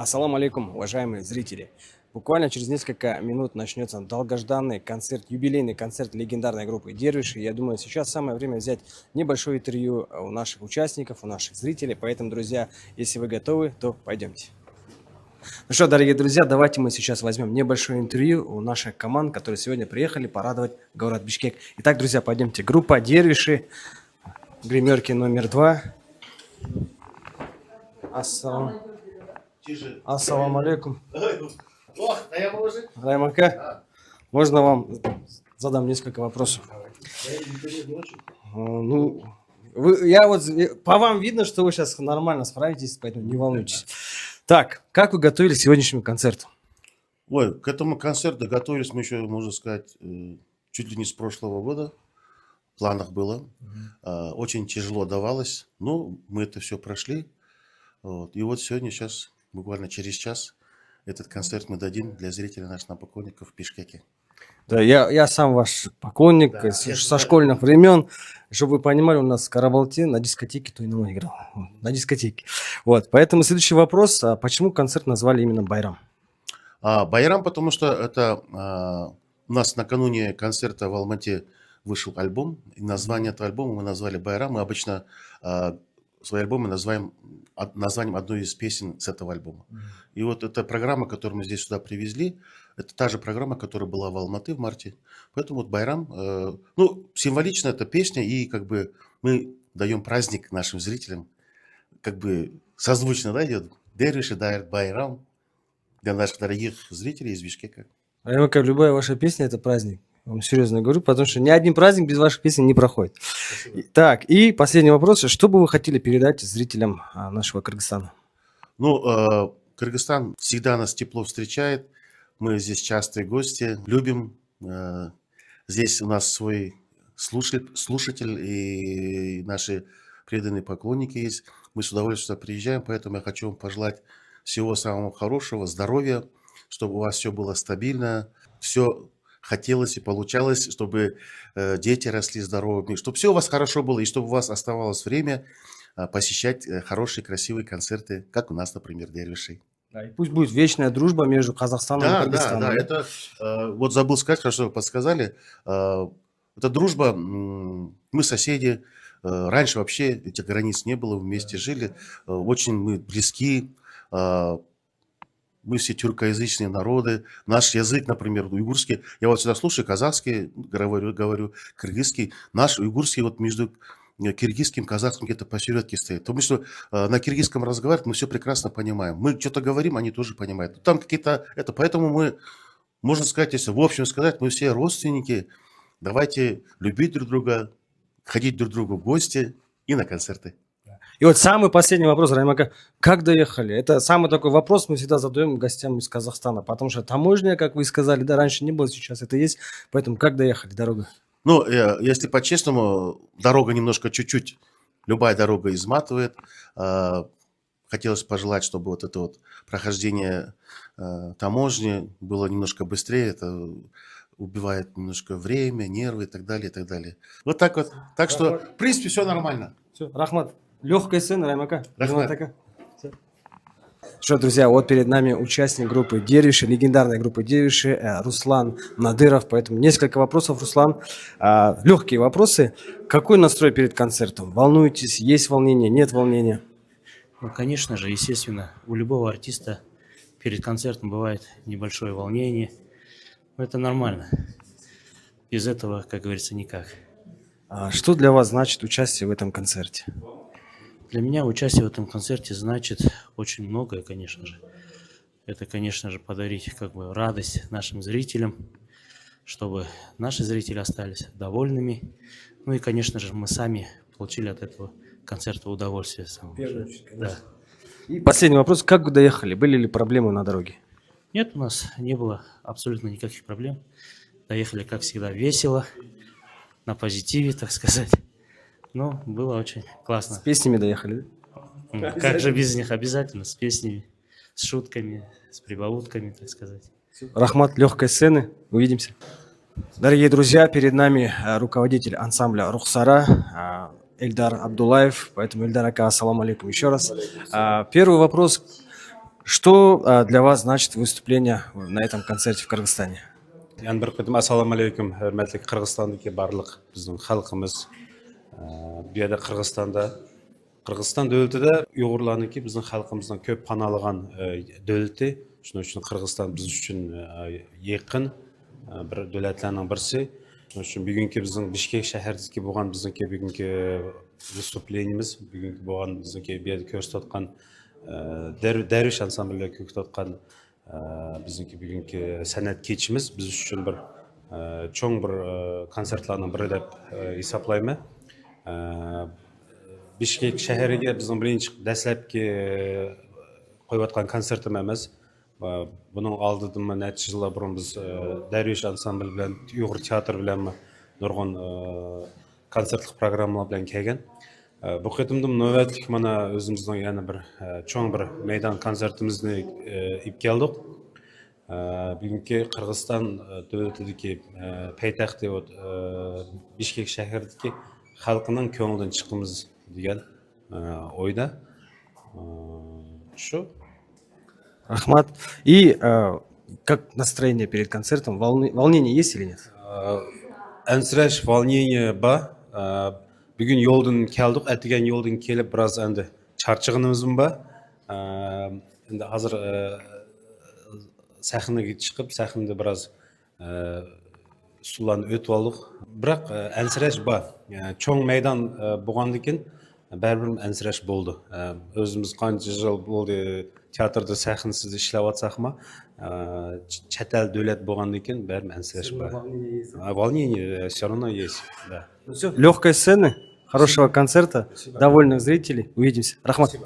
Ассаламу алейкум, уважаемые зрители. Буквально через несколько минут начнется долгожданный концерт, юбилейный концерт легендарной группы Дервиши. Я думаю, сейчас самое время взять небольшое интервью у наших участников, у наших зрителей. Поэтому, друзья, если вы готовы, то пойдемте. Ну что, дорогие друзья, давайте мы сейчас возьмем небольшое интервью у наших команд, которые сегодня приехали порадовать город Бишкек. Итак, друзья, пойдемте. Группа Дервиши, гримерки номер 2. Ассаламу алейкум. Раймака, можно вам задам несколько вопросов? Ну, по вам видно, что вы сейчас нормально справитесь, поэтому не волнуйтесь. Так, как вы готовились к сегодняшнему концерту? Ой, к этому концерту готовились мы еще, можно сказать, чуть ли не с прошлого года. В планах было. Очень тяжело давалось. Но мы это все прошли. Вот. И вот сегодня, сейчас, буквально через час, этот концерт мы дадим для зрителей наших поклонников в Бишкеке. Да, я сам ваш поклонник, Да, со школьных времен. Чтобы вы понимали, у нас в Карабалте на дискотеке Туйнова играл. На дискотеке. Вот, поэтому следующий вопрос. А почему концерт назвали именно Байрам? Байрам, потому что это у нас накануне концерта в Алмате вышел альбом. И название этого альбома мы назвали Байрам. Мы обычно свои альбомы называем названием одной из песен с этого альбома. И вот эта программа, которую мы здесь сюда привезли, это та же программа, которая была в Алматы в марте. Поэтому вот Байрам, символично эта песня, и как бы мы даем праздник нашим зрителям, как бы созвучно, да, идет Дервиши дает Байрам для наших дорогих зрителей из Бишкека. Раймака, любая ваша песня – это праздник. Я вам серьезно говорю, потому что ни один праздник без вашей песни не проходит. Так, и последний вопрос. Что бы вы хотели передать зрителям нашего Кыргызстана? Кыргызстан всегда нас тепло встречает. Мы здесь частые гости, любим. Здесь у нас свой слушатель и наши преданные поклонники есть. Мы с удовольствием сюда приезжаем, поэтому я хочу вам пожелать всего самого хорошего, здоровья, чтобы у вас все было стабильно, все хотелось и получалось, чтобы дети росли здоровыми, чтобы все у вас хорошо было, и чтобы у вас оставалось время посещать хорошие, красивые концерты, как у нас, например, Дервишей. Да, и пусть будет вечная дружба между Казахстаном и Кыргызстаном. Да, это вот забыл сказать, хорошо вы подсказали. Это дружба, мы соседи. Раньше вообще этих границ не было, вместе жили. Очень мы близки. Мы все тюркоязычные народы. Наш язык, например, уйгурский. Я вот всегда слушаю казахский, говорю кыргызский. Наш уйгурский вот между киргизским, казахским где-то посередке стоит. Потому что на киргизском разговаривать мы все прекрасно понимаем. Мы что-то говорим, они тоже понимают. Там какие-то поэтому мы, можно сказать, если в общем сказать, мы все родственники. Давайте любить друг друга, ходить друг к другу в гости и на концерты. И вот самый последний вопрос, Раймака. Как доехали? Это самый такой вопрос мы всегда задаем гостям из Казахстана. Потому что таможня, как вы сказали, да, раньше не было, сейчас это есть. Поэтому как доехали, дорога? Если по-честному, дорога немножко чуть-чуть, любая дорога изматывает. Хотелось пожелать, чтобы вот это вот прохождение таможни было немножко быстрее. Это убивает немножко время, нервы и так далее, и так далее. Вот так вот. Так что, в принципе, все нормально. Все, Рахмат. Легкая сцена, Раймака. Рахмат. Что, друзья, вот перед нами участник группы Дервиши, легендарной группы Дервиши, Руслан Надыров. Поэтому несколько вопросов, Руслан. Легкие вопросы. Какой настрой перед концертом? Волнуетесь? Есть волнение? Нет волнения? Конечно же, естественно, у любого артиста перед концертом бывает небольшое волнение. Но это нормально. Без этого, как говорится, никак. Что для вас значит участие в этом концерте? Для меня участие в этом концерте значит очень многое, конечно же. Это, конечно же, подарить радость нашим зрителям, чтобы наши зрители остались довольными. Ну и, конечно же, мы сами получили от этого концерта удовольствие. Да. И последний вопрос. Как вы доехали? Были ли проблемы на дороге? Нет, у нас не было абсолютно никаких проблем. Доехали, как всегда, весело, на позитиве, так сказать. Но было очень классно. С песнями доехали, да? Как же без них? Обязательно, с песнями, с шутками, с прибаутками, так сказать. Рахмат, легкой сцены. Увидимся. Дорогие друзья, перед нами руководитель ансамбля Рухсара Эльдар Абдулаев. Поэтому, Эльдар Ака, ассаламу алейкум еще раз. Первый вопрос. Что для вас значит выступление на этом концерте в Кыргызстане? Yani bir qitim assalomu alaykum hurmatli Qirg'izistondagi barliq bizning xalqimiz. Bu yerda Qirg'iziston davlatida Uyg'urlarniki bizning xalqimizning ko'p panohlagan davlati. Shuning uchun Qirg'iziston biz uchun yaqin bir davlatlarning birisi. Shuning uchun bugungi bizning Bishkek shahridagi bo'lgan bizniki bugungi vыступленiyimiz, bugungi bo'lgan bizniki bu yerda ko'rsatgan Dervish ansamblida ko'rsatgan bizniki bugungi san'at kechimiz biz uchun bir cho'ng bir konsertlarning biri deb hisoblayman. Bishkek shahriga bizning birinchi dastlabki qo'yayotgan konsertim emas. Buning oldidan necha yillar burun biz Dervish ansambl bilan Uyg'ur teatri bilan nurg'un konsertlik programmalar bilan kelgan. Bu qitimda navbatlik mana o'zimizning yana bir cho'ng bir maydon konsertimizni ib keldik. Bugungi Qirg'iziston davlatidagi poytaxti Bishkek shahridagi xalqining ko'nglidan chiqimiz degan o'yda. Shu. Рахмат. И как настроение перед концертом? Волнение есть или нет? Ansirash volnение bor. Bugun yo'ldan keldik, atigan yo'ldan kelib biroz endi charchig'inimiz bor. Endi hozir sahnaga chiqib, sahnada biroz usullarni o'tib oldik. Biroq ansirash bor. Cho'ng maydon bo'lgandan keyin baribir ansirash bo'ldi. O'zimiz qancha yil bo'ldi teatrda sahnasida ishlayapsakmi, chet el davlat bo'lgandan keyin baribir ansirash bor. Волнение все равно есть. Да. Легкой сцены, хорошего концерта, довольных зрителей. Увидимся. Рахмат.